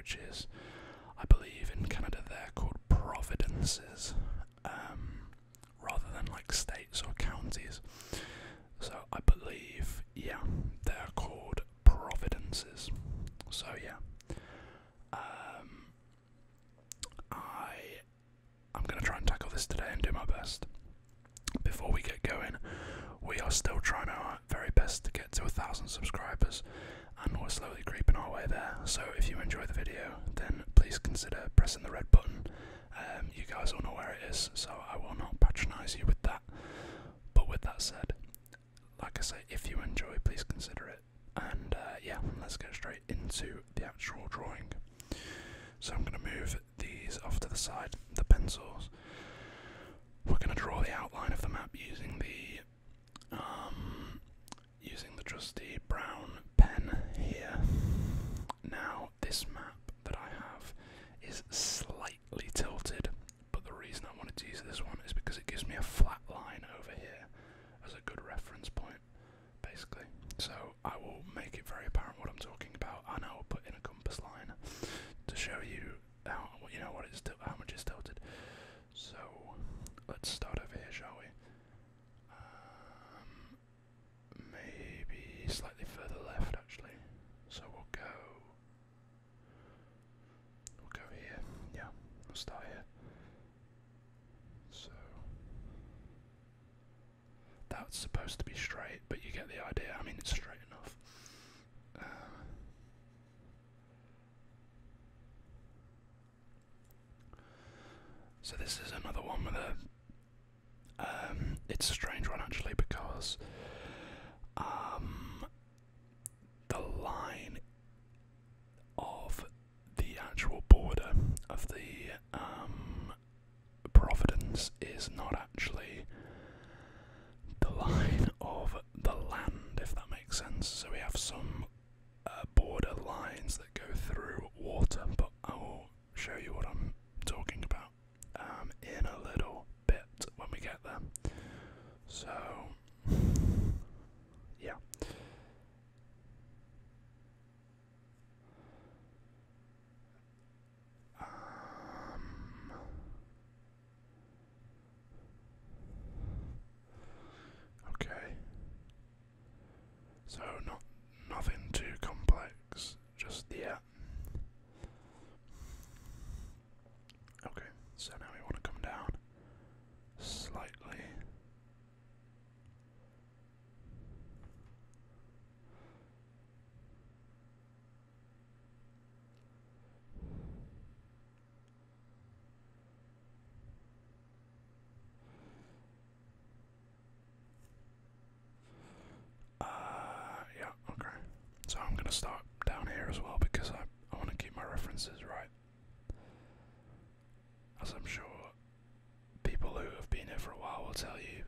which is, I believe in Canada they're called provinces, rather than like states or counties. So I believe, yeah, they're called provinces. So yeah, I'm gonna try and tackle this today and do my best. Before we get going, we are still trying our very best to get to 1,000 subscribers, and we're slowly creeping our way there. So if you enjoy the video, then please consider pressing the red button. You guys all know where it is, so I will not patronise you with that. But with that said, like I say, if you enjoy, please consider it. And yeah, let's get straight into the actual drawing. So I'm going to move these off to the side, the pencils. We're going to draw the outline of the map using the trusty brown pen here. Now, this map that I have is slightly tilted, but the reason I wanted to use this one is because it gives me a flat line over here as a good reference point, basically. So I will make it very apparent what I'm talking about, and I will put in a compass line to show you how, you know, how much it's tilted. So let's start over here, shall we? Maybe slightly further left, actually. So we'll go here. Yeah, we'll start here. So that's supposed to be straight, but you get the idea. I mean, it's straight enough. So this is another one with a it's a strange one actually, because the line of the actual border of the Providence is not actually the line of the land, if that makes sense. So we have some border lines that go through water, but I will show you what I'm talking about in a little bit when we get there. So yeah. Okay. So nothing too complex, just yeah. Okay, so now we want to come down slightly. Yeah, okay. So I'm going to start down here as well because I want to keep my references right. As I'm sure people who have been here for a while will tell you,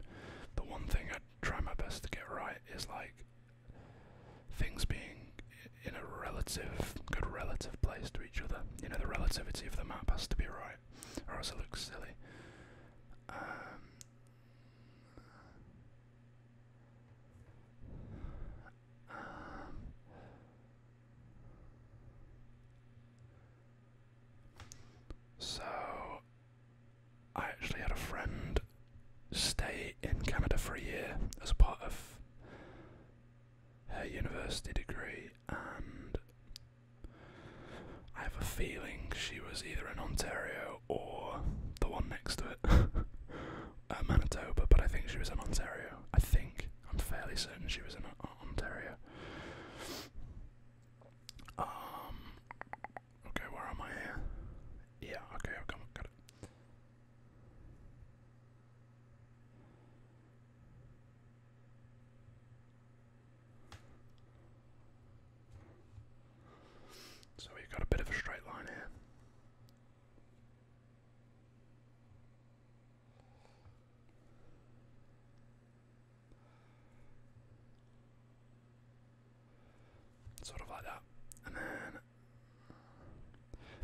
the one thing I try my best to get right is like things being in a good relative place to each other. You know, the relativity of the map has to be right, or else it looks silly. So I actually had a friend stay in Canada for a year as a part of her university degree, and I have a feeling she was either in Ontario or the one next to it, Manitoba, but I think she was in Ontario. I'm fairly certain she was in Ontario. Okay, where am I here? Yeah, okay, I've got it. So we've got a bit of a straight line here. Sort of like that. And then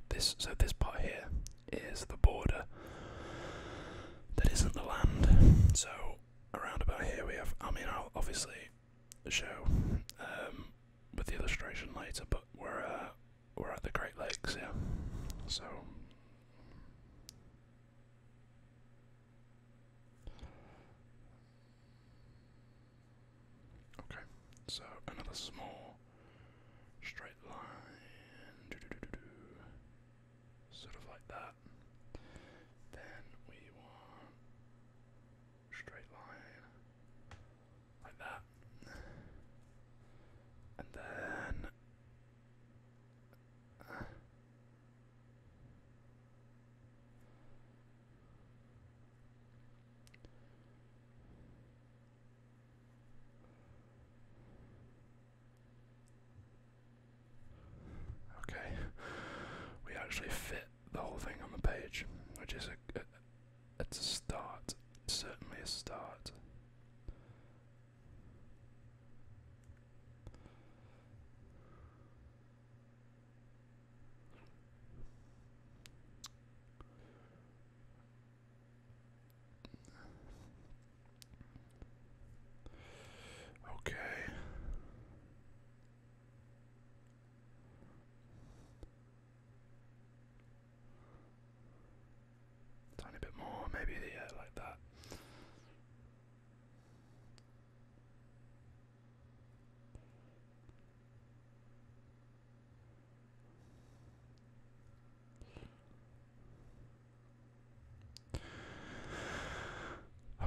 this part here is the border that isn't the land. So around about here we have, I mean, I'll obviously show with the illustration later, but we're at the Great Lakes. mix here. So okay, so another small straight line, sort of like that. Then we want straight line like that, and then okay, we actually fit the whole thing on the page, which is it's a start, certainly a start. Okay. Tiny bit more, maybe like that.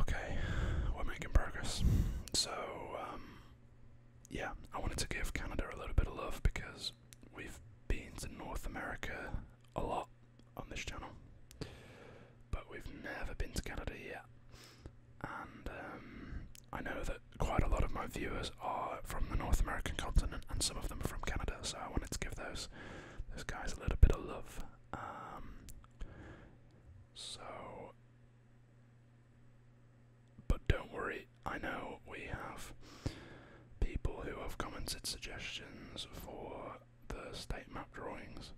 Okay, we're making progress. So, yeah, I wanted to give Canada a little bit of love because we've been to North America a lot on this channel, but we've never been to Canada yet. And I know that quite a lot of my viewers are from the North American continent, and some of them are from Canada, so I wanted to give those guys a little bit of love. But don't worry, I know we have people who have commented suggestions for the state map drawings,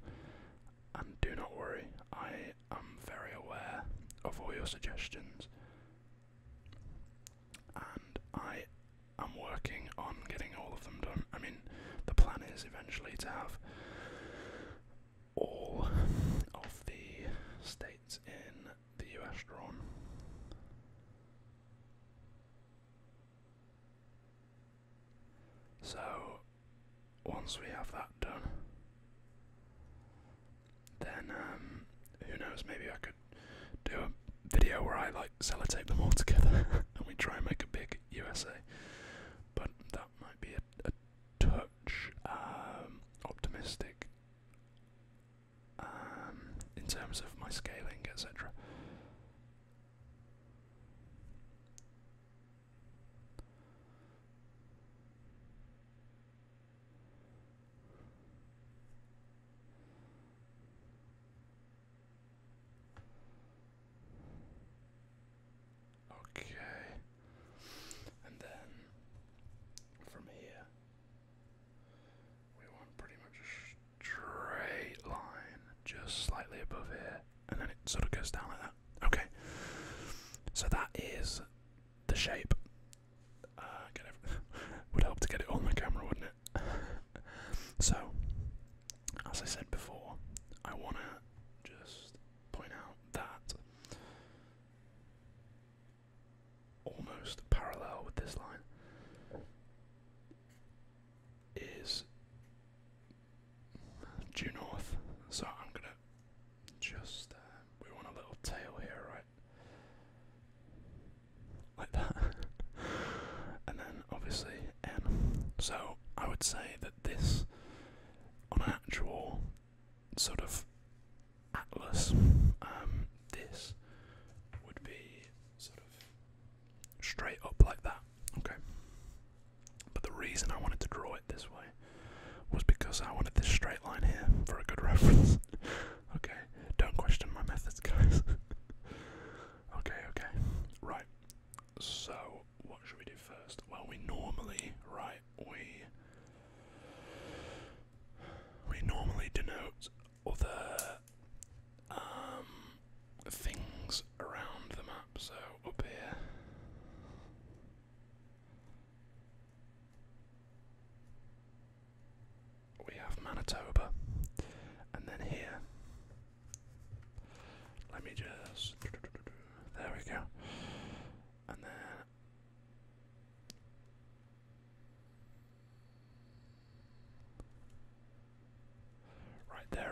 and do not worry, I am very aware of all your suggestions, and I am working on getting all of them done. I mean, the plan is eventually to have all of the states in the US drawn. So once we have that done, then who knows, maybe I could do a video where I like sellotape them all together and we try and make a big USA. But that might be a touch optimistic in terms of my scaling, etc. Okay, and then from here we want pretty much a straight line just slightly above here, and then it sort of goes down like that. Okay, so that is the shape. Would help to get it on the camera, wouldn't it? So, as I said before, I want to just point out that almost parallel with this line is due north. So I'm gonna just we want a little tail here, right? Like that. And then obviously N. So I would say that this, on an actual sort of atlas, this would be sort of straight up like that, okay? But the reason I wanted to draw it this way was because I wanted this straight line here for a good reference. Okay, don't question my methods, guys. Okay, right. So, what should we do first? Well, we normally, right, we normally denote other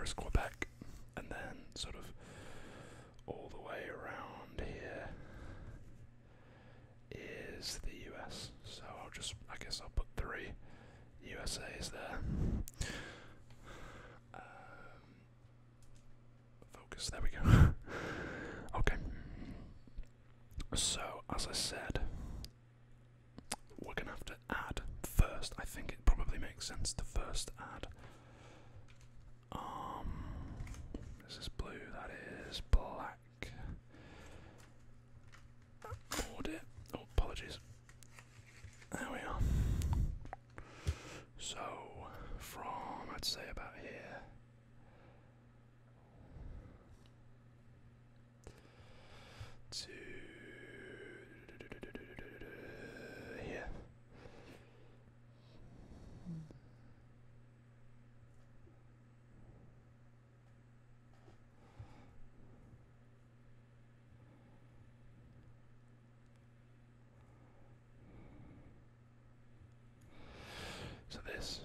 is Quebec, and then sort of all the way around here is the US. So I guess I'll put 3 USAs there. Focus, there we go. Okay. So, as I said, we're going to have to add first. I think it probably makes sense to first add. This is blue, that is black. Oh dear. Oh, apologies. There we are. So, from, I'd say about here. To here. So this.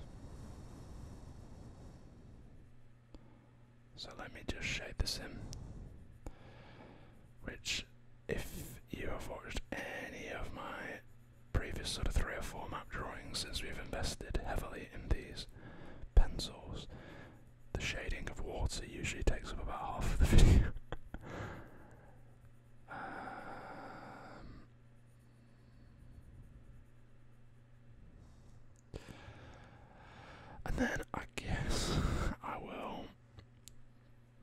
So let me just shade this in. Which, if you have watched any of my previous sort of 3 or 4 map drawings since we've invested heavily in these pencils, the shading of water usually takes up about half of the video. And then I guess I will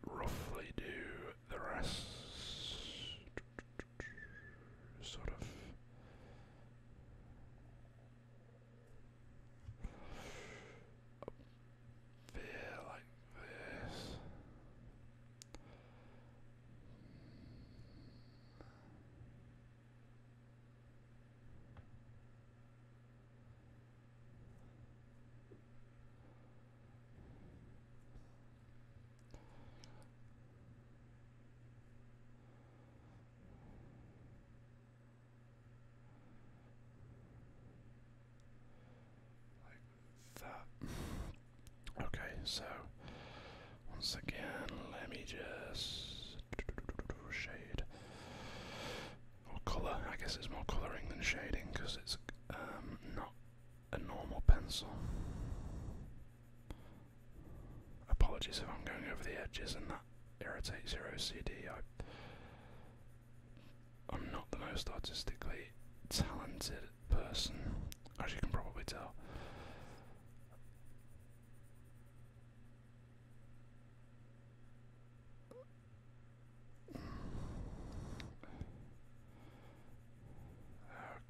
roughly do the rest. Sort of. Up there like this. That. Okay, so once again, let me just shade or colour. I guess it's more colouring than shading because it's not a normal pencil. Apologies if I'm going over the edges and that irritates your OCD. I'm not the most artistically talented person, as you can probably tell.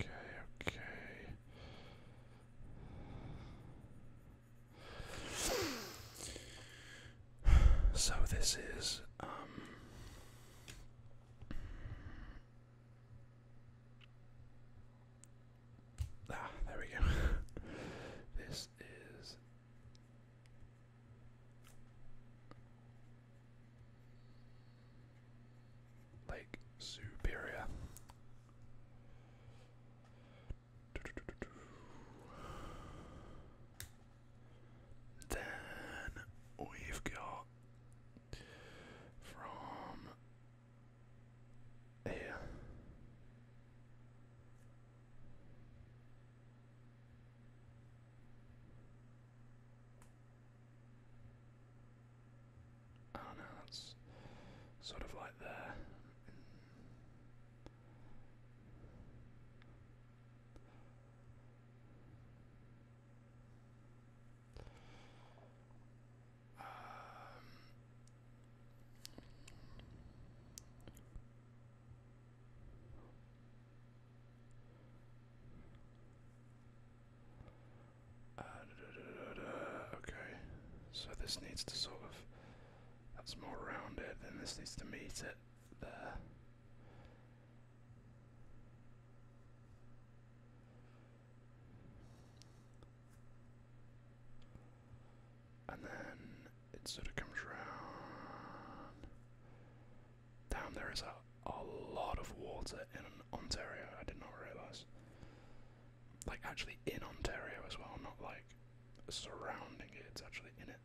Okay. So this is there we go. This is Lake Superior. Then we've got from here. Oh no, that's sort of like there. Okay, so this needs to sort of, that's more rounded, then this needs to meet it there. And then it sort of comes round. Down there is a lot of water in Ontario, I did not realise. Like actually in Ontario as well, not like surrounding it, it's actually in it.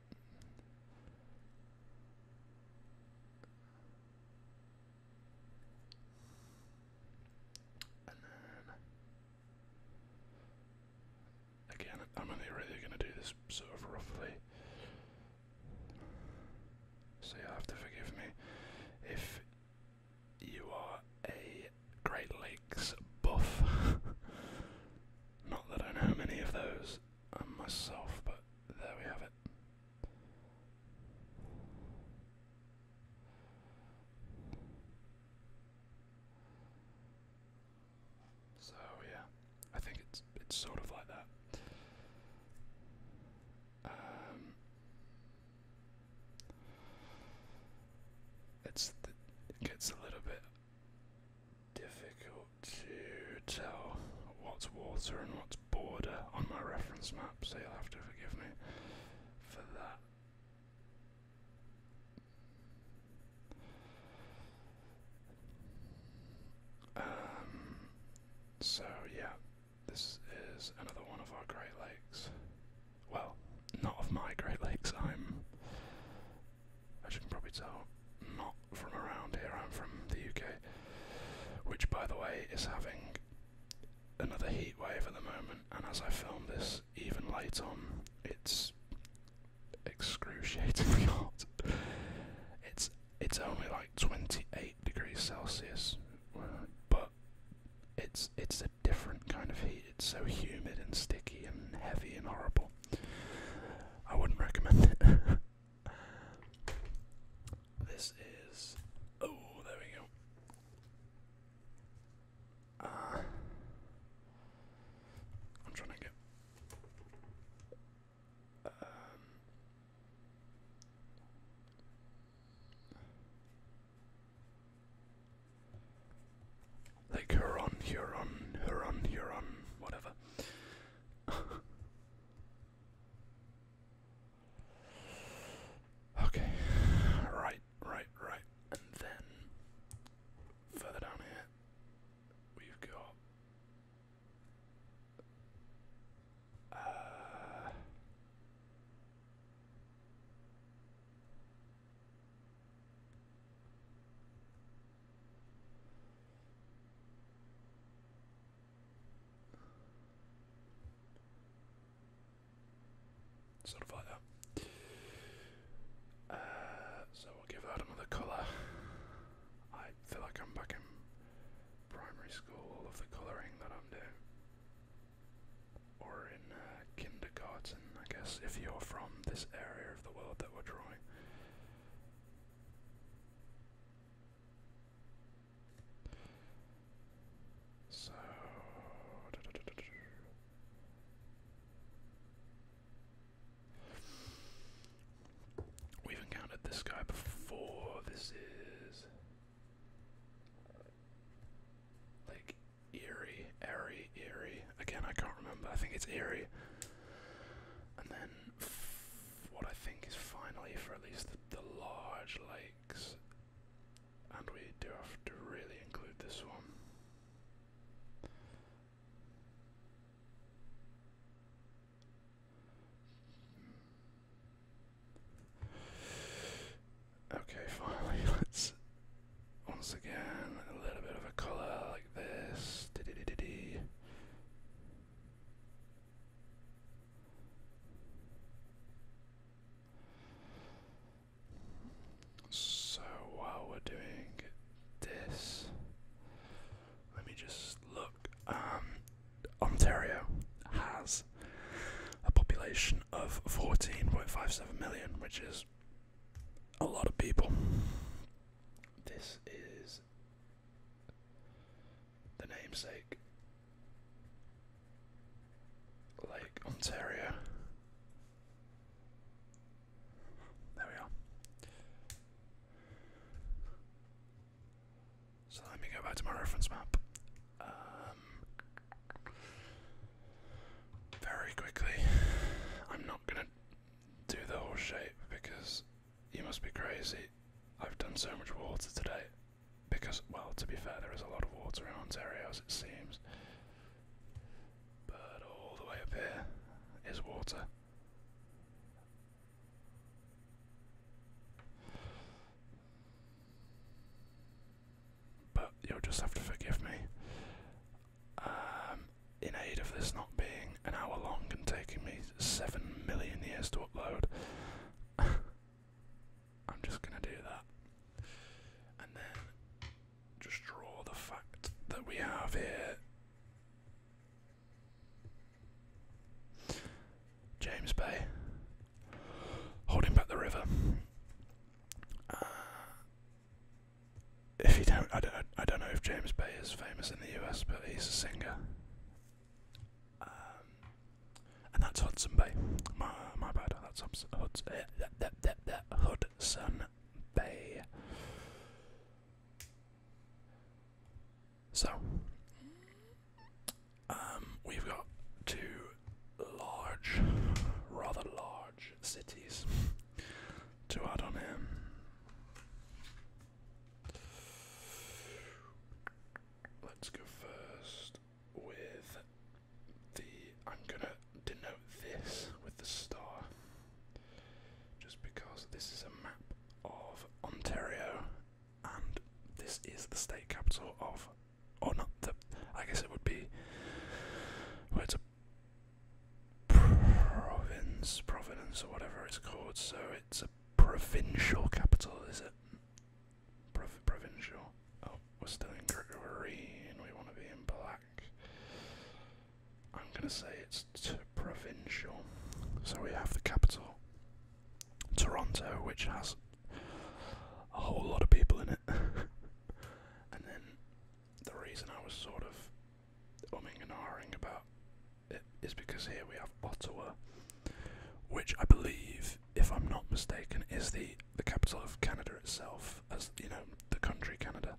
I'm only really going to do this sort of roughly. So you'll have to forgive me if you are a Great Lakes buff. Not that I know many of those myself, but there we have it. So yeah, I think it's sort of like that. It gets a little bit difficult to tell what's water and what's border on my reference map, so you'll have to forgive me for that. So yeah, this is another one of our Great Lakes. Well, not of my Great Lakes. As you can probably tell, not from around here. I'm from the UK, which, by the way, is having another heat wave at the moment. And as I film this, even late on, it's excruciatingly hot. It's only like 28 degrees Celsius, but it's a different kind of heat. It's so humid and sticky and heavy and horrible. I wouldn't recommend it. This is... oh, there we go. I'm trying to get... like Huron, whatever. Okay, right. And then, further down here, we've got... sort of like that. So we'll give that another colour. I feel like I'm back in primary school, all of the colouring that I'm doing. Or in kindergarten, I guess, if you're from this area of the world that we're drawing. So... we've encountered this guy before. This is like Erie. Again, I can't remember. I think it's Erie. And then what I think is finally for at least the large lakes. And we do have to really include this one. Okay, finally, let's once again a little bit of a colour like this. So while we're doing this, let me just look. Ontario has a population of 14.57 million, which is a lot of people. This is the namesake Lake Ontario. There we are. So let me go back to my reference map. Very quickly. I'm not gonna do the whole shape because you must be crazy. I've done so much water today. Because, well, to be fair, there is a lot of water in Ontario, as it seems. But all the way up here is water. But you'll just have to forgive me. In aid of this not being an hour long and taking me just gonna do that. And then just draw the fact that we have here James Bay, holding back the river. If you don't, I don't know if James Bay is famous in the US, but he's a singer. And that's Hudson Bay. My bad. That's Hudson Bay. So, we've got two rather large cities to add on here. Let's go first with I'm gonna denote this with the star, just because this is a map of Ontario, and this is the state capital of, or not the, I guess it would be, well, it's a province or whatever it's called, so it's a provincial capital, is it? Provincial. Oh, we're still in green, we want to be in black. I'm going to say it's provincial. So we have the capital, Toronto, which has a whole lot of people in it. And then the reason I was sort of umming and ahhing about it is because here we have Ottawa, which I believe, if I'm not mistaken, is the capital of Canada itself, as you know, the country Canada.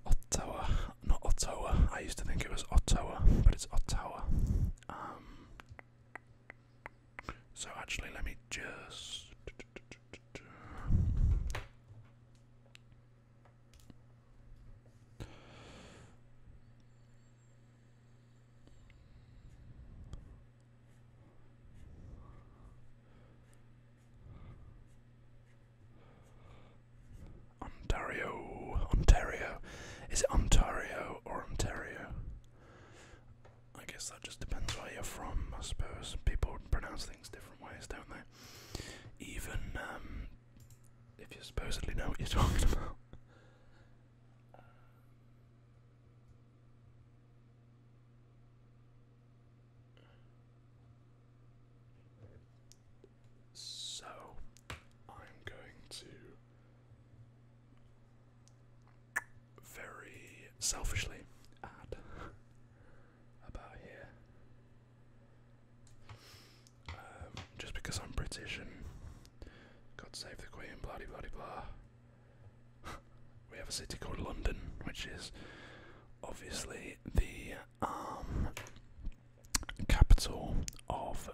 Ottawa, not Ottawa. I used to think it was Ottawa, but it's Ottawa. So actually, let me just. Ontario. Is it Ontario or Ontario? I guess that just depends where you're from, I suppose. People pronounce things different ways, don't they? Even if you supposedly know what you're talking about. So, I'm going to very selfishly add about here, just because I'm British and God save the Queen, blah blah blah blah. We have a city called London, which is obviously the capital of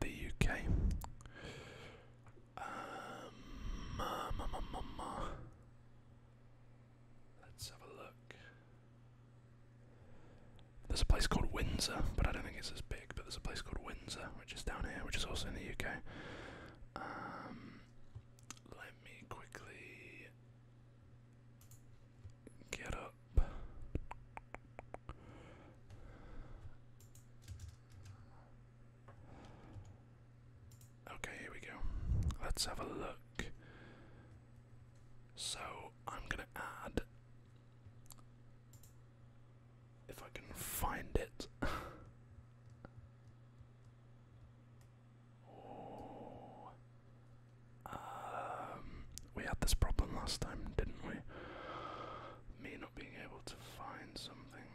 the UK. Let's have a look. There's a place called Windsor, but I don't think it's as big, but there's a place called Windsor, which is down here, which is also in the UK. Let me quickly get up. Okay, here we go. Let's have a look. So, I'm gonna add, if I can find it. Oh. We had this problem last time, didn't we? Me not being able to find something.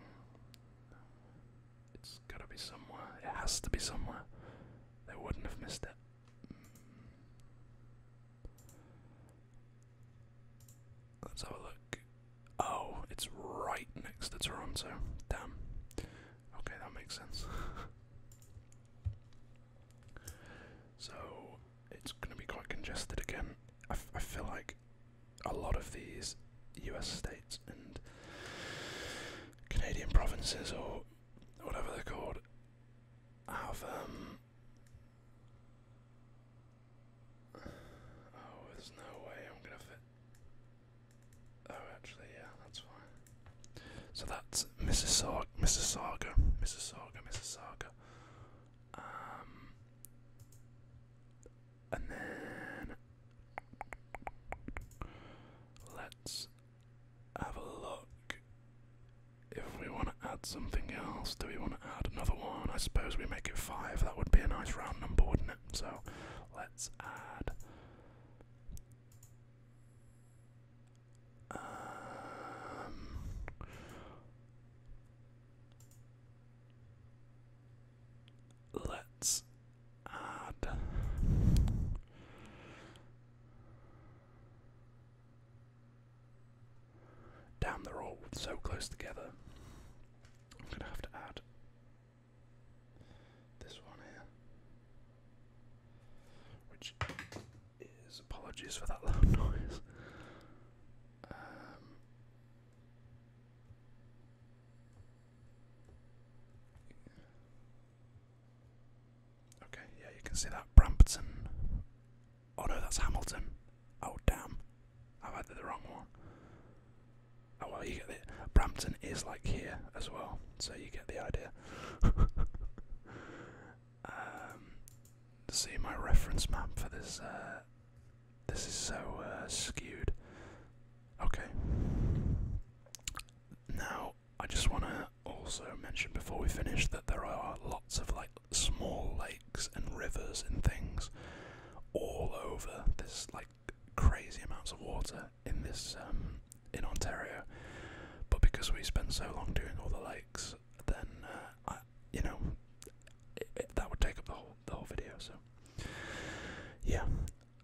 It's gotta be somewhere. It has to be somewhere. They wouldn't have missed it. Let's have a look. Oh, it's right next to Toronto. Damn. Okay, that makes sense. So, it's going to be quite congested again. I feel like a lot of these US states and Canadian provinces, or whatever they're called, have, oh, there's no way I'm going to fit. Oh, actually, yeah, that's fine. So that's Mississauga. something else? Do we want to add another one? I suppose we make it 5. That would be a nice round number, wouldn't it? So let's add. Let's add. Damn, they're all so close together. I'm gonna have to add this one here, which is, apologies for that loud noise. Okay, yeah, you can see that. Brampton. Oh no, that's Hamilton. Oh damn, I've added the wrong one. Oh well, you get it. Brampton is like here as well, so you get the idea. See my reference map for this. This is so skewed. Okay. Now, I just want to also mention before we finish that there are lots of like small lakes and rivers and things all over. There's like crazy amounts of water in this in Ontario. But because we spend so long doing all the lakes, then you know, that would take up the whole video. So yeah,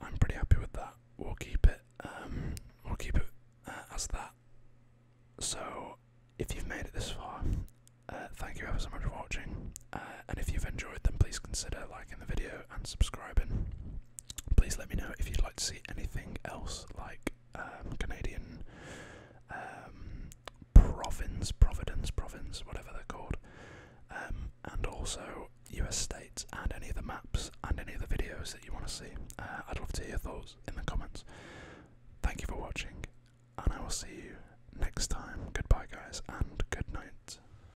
I'm pretty happy with that. We'll keep it as that. So if you've made it this far, thank you ever so much for watching. And if you've enjoyed, then please consider liking the video and subscribing. Please let me know if you'd like to see anything else, like Canadian province, whatever they're called, and also US states and any of the maps and any of the videos that you want to see. I'd love to hear your thoughts in the comments.